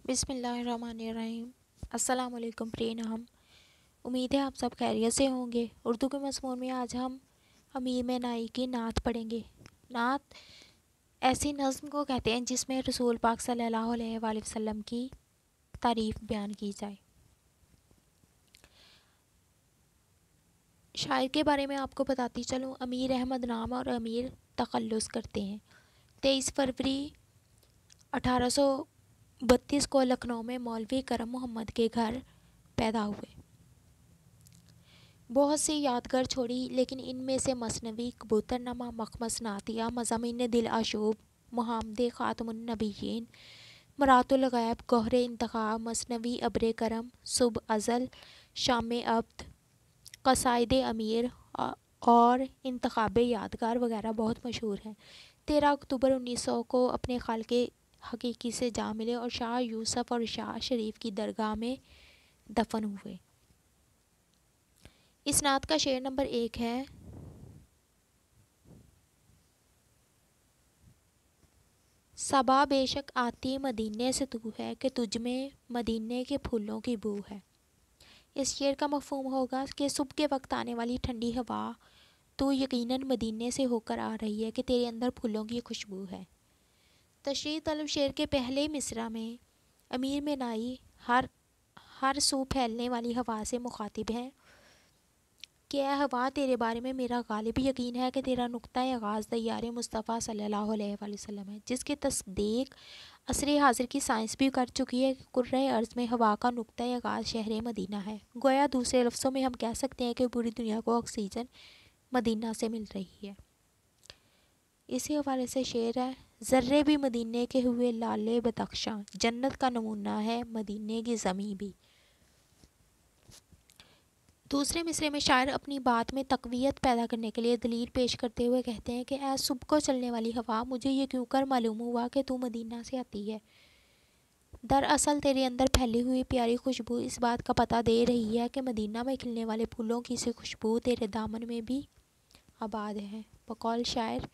بسم اللہ الرحمن الرحیم۔ السلام علیکم پرے نام۔ امید ہے آپ سب خیریت سے ہوں گے۔ اردو کے مضمون میں آج ہم امیر نائی کی نعت پڑھیں گے۔ نعت ایسی نظم کو کہتے ہیں جس میں رسول پاک صلی اللہ علیہ وآلہ وسلم کی تعریف بیان کی جائے۔ شاعر کے بارے میں آپ کو بتاتی چلوں۔ امیر احمد نام اور امیر تخلص کرتے ہیں۔ 23 فروری 1832 کو لکھنؤ میں مولوی کرم محمد کے گھر پیدا ہوئے۔ بہت سی یادگار چھوڑی، لیکن ان میں سے مثنوی، کبوتر نامہ، مخمص نعتیہ، مضامین دل آشوب، محمد خاتم النبیین، مرات الغیب، گوہر انتخاب، مثنوی ابر کرم، صبح ازل، شام عبد، قصائد امیر اور انتخاب یادگار وغیرہ بہت مشہور ہیں۔ 13 اکتوبر 1900 کو اپنے خالق حقیقی سے جا ملے اور شاہ یوسف اور شاہ شریف کی درگاہ میں دفن ہوئے۔ اس نعت کا شعر نمبر 1 ہے: صبا بے شک آتی مدینے سے تو ہے کہ تجھ میں مدینے کے پھولوں کی بو ہے۔ اس شعر کا مفہوم ہوگا کہ صبح کے وقت آنے والی ٹھنڈی ہوا تو یقیناً مدینے سے ہو کر آ رہی ہے کہ تیرے اندر پھولوں کی خوشبو ہے۔ تشریح طلب شعر کے پہلے مصرع میں امیر نائی ہر سو پھیلنے والی ہوا سے مخاطب ہیں کہ اے ہوا، تیرے بارے میں میرا غالب یقین ہے کہ تیرا نقطۂ آغاز دیار مصطفیٰ صلی اللہ علیہ وآلہ وسلم ہے، جس کی تصدیق عصر حاضر کی سائنس بھی کر چکی ہے کہ کرۂ ارض میں ہوا کا نقطۂ آغاز شہر مدینہ ہے۔ گویا دوسرے لفظوں میں ہم کہہ سکتے ہیں کہ پوری دنیا کو آکسیجن مدینہ سے مل رہی ہے۔ اسی حوالے سے شعر ہے: ذرے بھی مدینے کے ہوئے لالے بدخشاں، جنت کا نمونہ ہے مدینے کی زمیں بھی۔ دوسرے مصرعے میں شاعر اپنی بات میں تقویت پیدا کرنے کے لیے دلیل پیش کرتے ہوئے کہتے ہیں کہ اے صبح کو چلنے والی ہوا، مجھے یہ کیوں کر معلوم ہوا کہ تو مدینہ سے آتی ہے۔ دراصل تیرے اندر پھیلی ہوئی پیاری خوشبو اس بات کا پتہ دے رہی ہے کہ مدینہ میں کھلنے والے پھولوں کی سی خوشبو تیرے دامن میں بھی آباد ہے۔ بقول شاعر: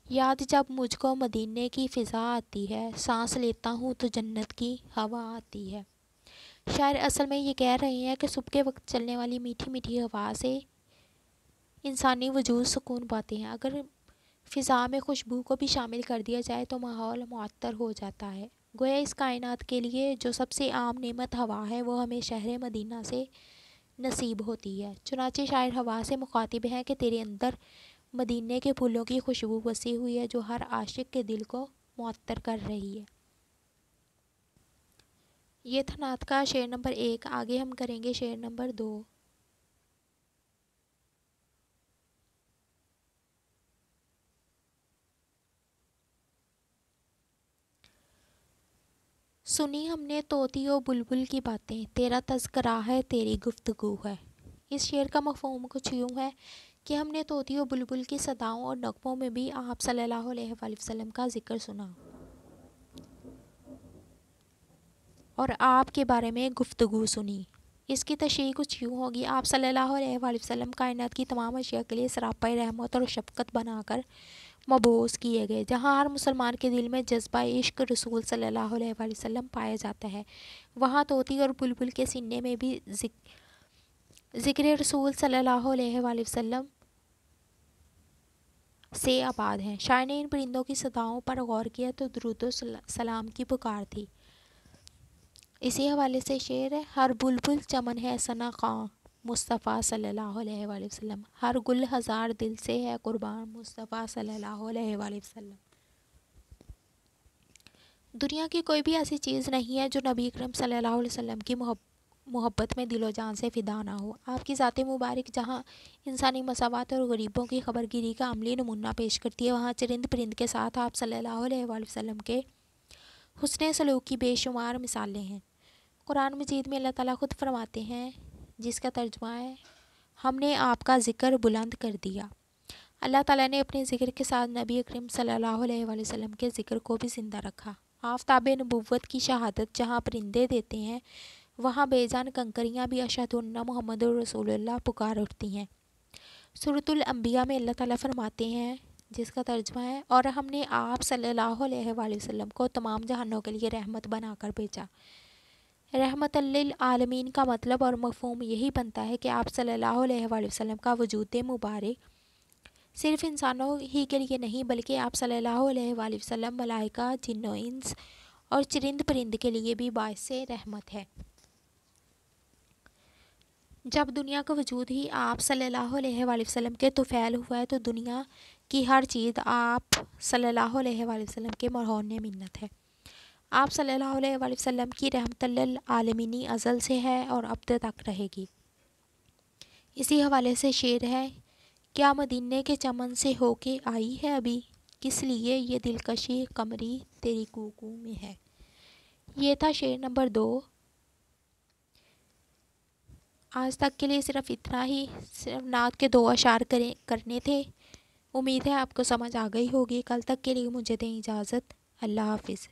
یاد جب مجھ کو مدینے کی فضا آتی ہے، سانس لیتا ہوں تو جنت کی ہوا آتی ہے۔ شاعر اصل میں یہ کہہ رہے ہیں کہ صبح کے وقت چلنے والی میٹھی میٹھی ہوا سے انسانی وجود سکون پاتے ہیں۔ اگر فضا میں خوشبو کو بھی شامل کر دیا جائے تو ماحول معطر ہو جاتا ہے۔ گویا اس کائنات کے لیے جو سب سے عام نعمت ہوا ہے، وہ ہمیں شہر مدینہ سے نصیب ہوتی ہے۔ چنانچہ شاعر ہوا سے مخاطب ہیں کہ تیرے اندر مدینے کے پھولوں کی خوشبو بسی ہوئی ہے جو ہر عاشق کے دل کو معطر کر رہی ہے۔ یہ تھا نعت کا شعر نمبر 1۔ آگے ہم کریں گے شعر نمبر 2۔ سنی ہم نے طوطی و بلبل کی باتیں، تیرا تذکرہ ہے تیری گفتگو ہے۔ اس شعر کا مفہوم کچھ یوں ہے کہ ہم نے طوطی و بلبل کی صداؤں اور نغموں میں بھی آپ صلی اللہ علیہ وآلہ وسلم کا ذکر سنا اور آپ کے بارے میں گفتگو سنی۔ اس کی تشریح کچھ یوں ہوگی: آپ صلی اللہ علیہ وآلہ وسلم کائنات کی تمام اشیاء کے لیے سراپا رحمت اور شفقت بنا کر مبعوث کیے گئے۔ جہاں ہر مسلمان کے دل میں جذبہ عشق رسول صلی اللہ علیہ وآلہ وسلم پایا جاتا ہے، وہاں طوطی اور بلبل کے سینے میں بھی ذکر رسول صلی اللہ علیہ وآلہ وسلم سے آباد ہیں۔ شاعر نے ان پرندوں کی صداؤں پر غور کیا تو درود و سلام کی پکار تھی۔ اسی حوالے سے شعر ہے: ہر بلبل چمن ہے ثنا خواں، مصطفیٰ صلی اللہ علیہ وآلہ وسلم، ہر گل ہزار دل سے ہے قربان، مصطفیٰ صلی اللہ علیہ وآلہ وسلم۔ دنیا کی کوئی بھی ایسی چیز نہیں ہے جو نبی اکرم صلی اللہ علیہ وسلم کی محبت میں دل و جان سے فدا نہ ہو۔ آپ کی ذات مبارک جہاں انسانی مساوات اور غریبوں کی خبر گیری کا عملی نمونہ پیش کرتی ہے، وہاں چرند پرند کے ساتھ آپ صلی اللہ علیہ وآلہ وسلم کے حسن سلوک کی بے شمار مثالیں ہیں۔ قرآن مجید میں اللہ تعالیٰ خود فرماتے ہیں، جس کا ترجمہ ہے: ہم نے آپ کا ذکر بلند کر دیا۔ اللہ تعالیٰ نے اپنے ذکر کے ساتھ نبی اکرم صلی اللہ علیہ وآلہ وسلم کے ذکر کو بھی زندہ رکھا۔ آفتاب نبوت کی شہادت جہاں پرندے دیتے ہیں، وہاں بے جان کنکریاں بھی اشہد ان محمد رسول اللہ پکار اٹھتی ہیں۔ سورۃ الانبیاء میں اللہ تعالیٰ فرماتے ہیں: جس کا ترجمہ ہے اور ہم نے آپ صلی اللہ علیہ وآلہ وسلم کو تمام جہانوں کے لیے رحمت بنا کر بھیجا۔ رحمت للعالمین کا مطلب اور مفہوم یہی بنتا ہے کہ آپ صلی اللہ علیہ وآلہ وسلم کا وجود مبارک صرف انسانوں ہی کے لیے نہیں بلکہ آپ صلی اللہ علیہ وآلہ وسلم ملائکہ، جن و انس اور چرند پرند کے لیے بھی باعث رحمت ہے۔ جب دنیا کا وجود ہی آپ صلی اللہ علیہ وآلہ وسلم کے طفیل ہوا ہے تو دنیا کی ہر چیز آپ صلی اللہ علیہ وآلہ وسلم کے مرہون منت ہے۔ آپ صلی اللہ علیہ وآلہ وسلم کی رحمت للعالمین ازل سے ہے اور اب تک رہے گی۔ اسی حوالے سے شعر ہے، کیا مدینے کے چمن سے ہو کے آئی ہے ابھی، کس لیے یہ دلکشی قمری تیری کوکو میں ہے۔ یہ تھا شعر نمبر 2۔ آج تک کے لیے صرف اتنا ہی، صرف نعت کے 2 اشعار کرنے تھے۔ امید ہے آپ کو سمجھ آ گئی ہوگی۔ کل تک کے لیے مجھے دیں اجازت۔ اللہ حافظ۔